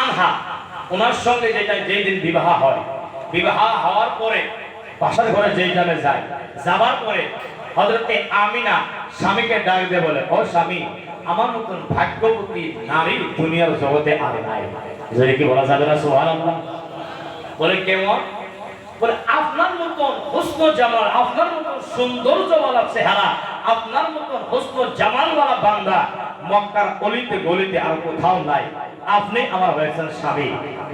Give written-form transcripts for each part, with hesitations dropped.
আনহা ওনার সঙ্গে যেই দিন বিবাহ হয়, বিবাহ হওয়ার পরে বাসার ঘরে যেই জানে যায়, যাবার পরে হযরতে আমিনা স্বামীকে ডাক দিয়ে বলে, ও স্বামী, আমার মতন ভাগ্যবতী নারী দুনিয়ার জগতে আর নাই। যদি কি বলা যাবে না সুবহানাল্লাহ? বলে কেমন? বলে আপনার মতন হুসন জামাল, আপনার মতন সৌন্দর্যওয়ালা চেহারা, আপনার মতন হুসন জামালওয়ালা বান্দা মক্কার অলিতে গলিতে আর কোথাও নাই। আপনি আমার হয়েছেন স্বামী।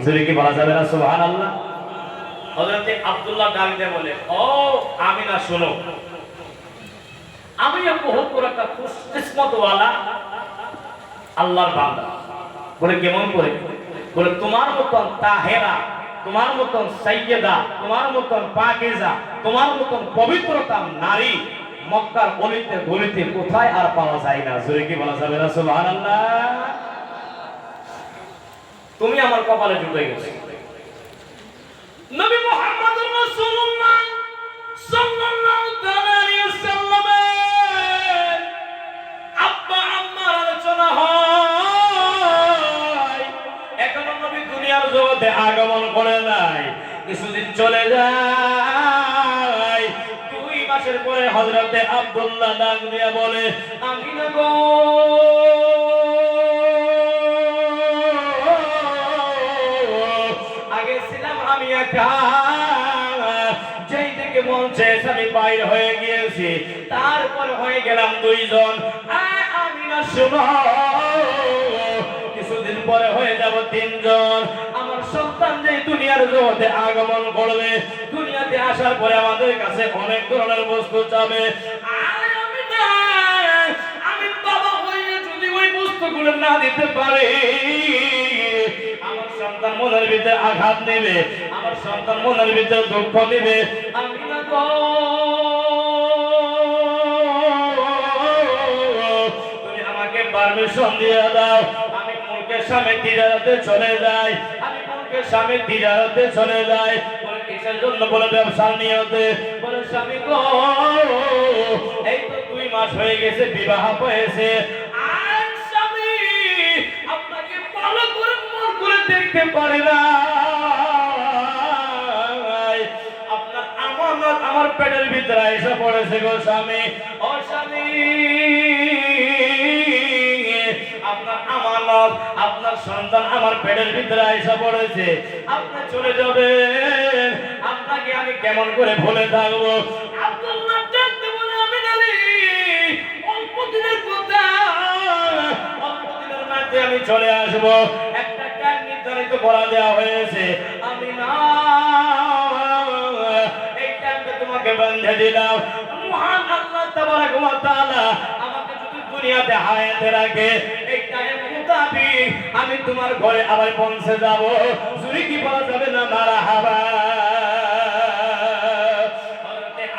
যদি কি বলা যাবে না সুবহানাল্লাহ? হযরতে আব্দুল্লাহ ডাক দিয়ে বলে, ও আমিনা শোনো, আমি বহুত বড় একটা কিসমতওয়ালা আল্লাহর বান্দা। বলে কেমন করে? বলে তোমার মতন তাহেরা, তোমার মতন সাইয়্যেদা, তোমার মতন পাকিজা, তোমার মতন পবিত্রতা নারী মক্কার অলিতে গলিতে কোথায় আর পাওয়া যায় না। জোরে কি বলা যাবে না সুবহানাল্লাহ? তুমি আমার কপালে জুটে গেছো। নবী মুহাম্মদুর রাসূলুল্লাহ সাল্লাল্লাহু আলাইহি ওয়াসাল্লামের আব্বা আম্মার আলোচনা হয়। এখনো নবী দুনিয়ার জগতে আগমন করে নাই, কিছুদিন চলে যায়। 2 মাসের পরে হযরতে আব্দুল্লাহ ডাক দিয়া বলে, আমিনা গো, আগে ছিলাম আমি একা, যেই থেকে মন চেয়েছে আমি বাইর হয়ে গিয়েছি, তারপর হয়ে গেলাম 2 জন। আমিনা শোনো, কিছুদিন পরে হয়ে যাব 3 জন। আমার সন্তান যে দুনিয়ার জগতে আগমন করবে, দুনিয়াতে আসার পরে আমাদের কাছে অনেক ধরনের বস্তু চাবে। আমি বাবা হয়ে যদি ওই বস্তুগুলো না দিতে পারি, আমার সন্তান মনের ভিতরে আঘাত নেবে, আমার সন্তান মনের ভিতরে দুঃখ নেবে। আমি না গো, তুমি আমাকে পারমিশন দিয়ে দাও, আমি মুলকের সামনে তিজারতে চলে যাই, আমি মুলকের সামনে তিজারতে চলে যাই। বলে কিসের জন্য? বলে ব্যবসার নিয়তে। বলে স্বামী গো, এই তো 2 মাস হয়ে গেছে, বিবাহ হয়েছে, আর স্বামী আপনাকে ভালো করে মন করে দেখতে পারে না। আপনার আমানত আমার পেটের ভিতরে এসে পড়েছে গো স্বামী। ও স্বামী, আপনার আমানত, আপনার সন্তান আমার পেটের ভিতরে এসে পড়েছে, আপনি চলে যাবেন, আপনাকে আমি কেমন করে ভুলে থাকবো? আব্দুল্লাহ ডাকতে বলে, আমি জানি অল্প দিনের কথা, অল্প দিনের মধ্যে আমি চলে আসবো। একটা টাইম নির্ধারিত করা দেওয়া হয়েছে, আমি না এই টাইমটা তোমাকে বেঁধে দিলাম। মহান আল্লাহ তাবারক ওয়া তাআলা আমাকে যদি দুনিয়াতে হায়াতে রাখে, এই টাইম মোতাবেক আমি তোমার ঘরে আবার পৌঁছে যাব। জুরি কি বলা যাবে না মারহাবা?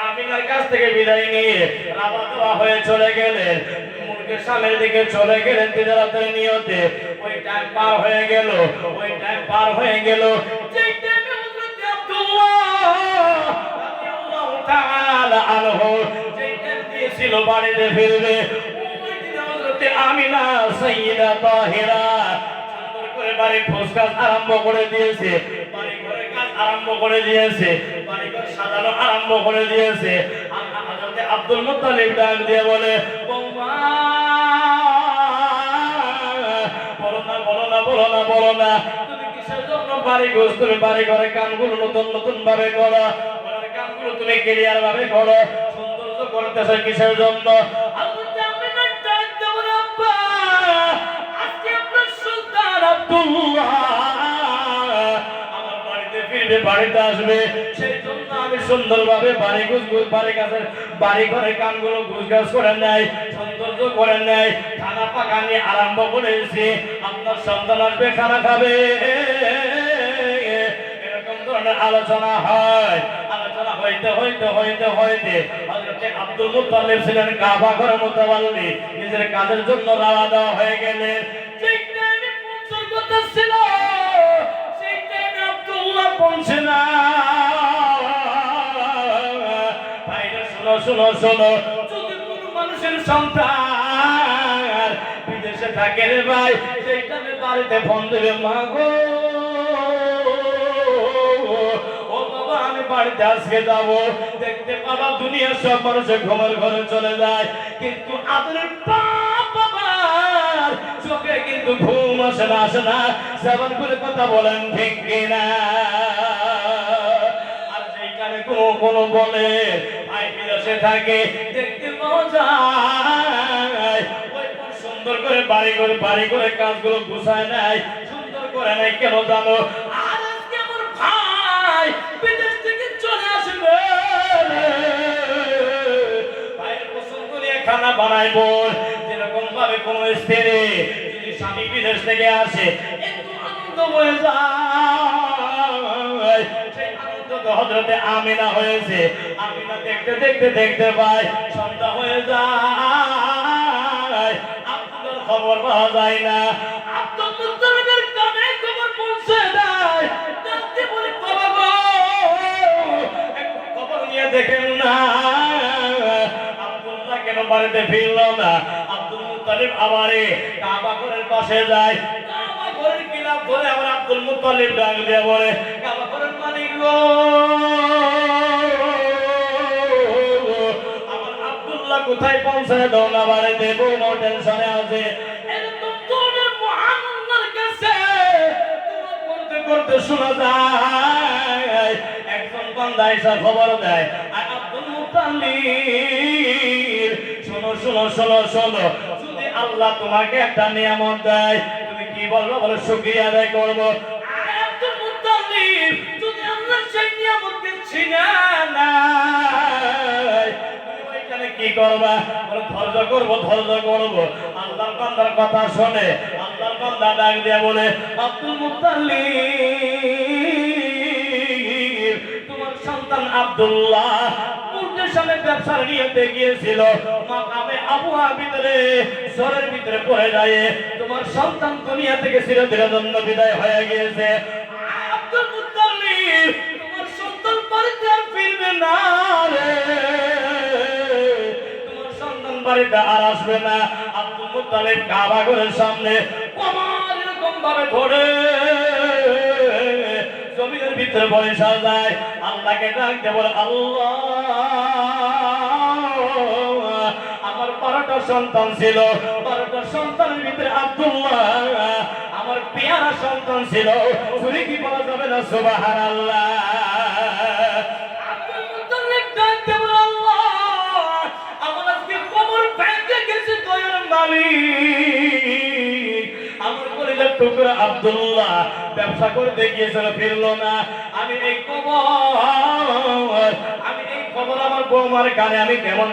আমিনার কাছ থেকে বিদায় নিয়ে রাওয়া হয়ে চলে গেলেন, মুলকের সামনের দিকে চলে গেলেন তিজারতের নিয়তে। ওই টাইম পার হয়ে গেল, ওই টাইম পার হয়ে গেল। যেই টাইমে হযরত আব্দুল্লাহ রাদিয়াল্লাহু তাআলা আনহু যেই টাইম দিয়েছিল বাড়িতে ফিরবে, ওই দিন হযরত আমিনা সাইয়্যিদা তাহিরা সুন্দর করে বাড়ি খোঁজকাজ আরম্ভ করে দিয়েছে, বাড়ি ঘরে কাজ আরম্ভ করে দিয়েছে, বাড়ি ঘর সাজানো আরম্ভ করে দিয়েছে। হযরত আব্দুল মুত্তালিব ডাক দিয়ে বলে, বৌমা বলো না, তুমি কিসের জন্য বাড়ি ঘর, তুমি বাড়ি ঘরে কামগুলো নতুন নতুন ভাবে করো, কামগুলো তুমি ক্লিয়ার ভাবে করো, সৌন্দর্য করতেছ কিসের জন্য? আজকে আপনার সুলতান আব্দুল্লাহ আমার বাড়িতে ফিরবে, বাড়িতে আসবে, সেই জন্য আমি সুন্দরভাবে বাড়ি ঘরের কামগুলো গুছগাছ করে নেয়, সৌন্দর্য করে নেয়, খানা পাকা নিয়ে আরম্ভ করেছি। আপনার সন্তান আসবে, খানা খাবে, এরকম ধরনের আলোচনা হয়। আলোচনা হইতে হইতে হইতে হইতে হযরত আব্দুল মুত্তালিব ছিলেন কাবা ঘর মুতাওয়াল্লি, নিজের কাজের জন্য রওনা দেওয়া হয়ে গেলেন। যেই টাইমে পৌঁছার কথা ছিল, সেই টাইমে আব্দুল্লাহ পৌঁছে না। ভাইরা শোনো শোনো শোনো, যদি কোনো মানুষের সন্তান বিদেশে থাকে রে ভাই, সেই টাইমে বাড়িতে ফোন দেবে, মা গো ও বাবা আমি বাড়িতে আজকে যাবো, দেখতে পাবা দুনিয়ার সব মানুষের ঘুমের ঘরে চলে যায়, কিন্তু আপনার বাবার চোখে কিন্তু ঘুম আসে না। জবান করে কথা বলেন ঠিক কিনা? আর যেখানে কোনো বলে ভাই বিদেশে থাকে, দেখতে পাওয়া যায় ওই সুন্দর করে বাড়ি করে কাজগুলো গুছায় নেয়, সুন্দর করে নেয়। কেন জানো? আর আজকে আমার ভাই বিদেশ থেকে চলে আসবে, ভাইয়ের পছন্দ নিয়ে খানা বানাইবো। যেরকম ভাবে কোনো স্ত্রী যদি স্বামী বিদেশ থেকে আসে একটু আনন্দ হয়ে যায়, সেই আনন্দ তো হযরতে আমিনা হয়েছে। আমিনা দেখতে দেখতে দেখতে পায় সন্ধ্যা হয়ে যায়, আব্দুল্লাহর খবর পাওয়া যায় না। আব্দুল মুত্তালিবের কানে খবর পৌঁছে যায়, দেখতে বলে বাবা গো একটু খবর নিয়ে দেখেন না, আব্দুল্লাহ কেন বাড়িতে ফিরল না। আব্দুল মুত্তালিব আবারে কাবা ঘরের পাশে যায়, কাবা ঘরের কিলাপ ধরে আবার আব্দুল মুত্তালিব ডাক দিয়ে বলে, কাবা ঘরের মালিক গো আমার আব্দুল্লাহ কোথায় পৌঁছায় দাও না, বাড়িতে বউ টেনশনে আছে। এরকম তোদের মহান আল্লাহর কাছে দোয়া করতে করতে শোনা যায় একজন বান্দা এসে খবর দেয়, আর আব্দুল মুত্তালিব শোনো শোনো শোনো শোনো, যদি আল্লাহ তোমাকে একটা নিয়ামত দেয় তুমি কি বলবো? বলো শুকরিয়া আদায় করবো। আব্দুল মুত্তালিব যদি আল্লাহ সেই নিয়ামত দিচ্ছি না তুমি ওইখানে কি করবা? বলো ধৈর্য করবো ধৈর্য করবো। আল্লাহর বান্দার কথা শুনে আল্লাহর বান্দা ডাক দিয়ে বলে, আব্দুল মুত্তালিব তোমার সন্তান আব্দুল্লাহ সামনে ব্যবসার নিয়তে গিয়েছিল, মাকামে আবুয়া ভিতরে শহরের ভিতরে পড়ে যায়, তোমার সন্তান দুনিয়া থেকে চিরদিনের জন্য বিদায় হয়ে গিয়েছে। আব্দুল মুত্তালিব তোমার সন্তান বাড়িতে আর ফিরবে না রে, তোমার সন্তান বাড়িতে আর আসবে না। আব্দুল মুত্তালিব কাবা ঘরের সামনে কমর এরকম ভাবে ধরে জমিনের ভিতরে বসে যায়, আল্লাহকে ডাকতে বলে, আল্লাহ আমার 12টা সন্তান ছিল, 12টা সন্তানের ভিতরে আব্দুল্লাহ আমার পেয়ারা সন্তান ছিল, চুরি কি বলা যাবে না? সুবহানাল্লাহ। আব্দুল মুত্তালিব ডাকতে বলে, আল্লাহ আমার আজকে কবর ভেঙে গেছে দয়ার মালিক, আমার কলিজার টুকরা আব্দুল্লাহ ব্যবসা করতে গিয়েছিল ফিরলো না, আমি এই খবর আমার বৌমার কানে আমি কেমন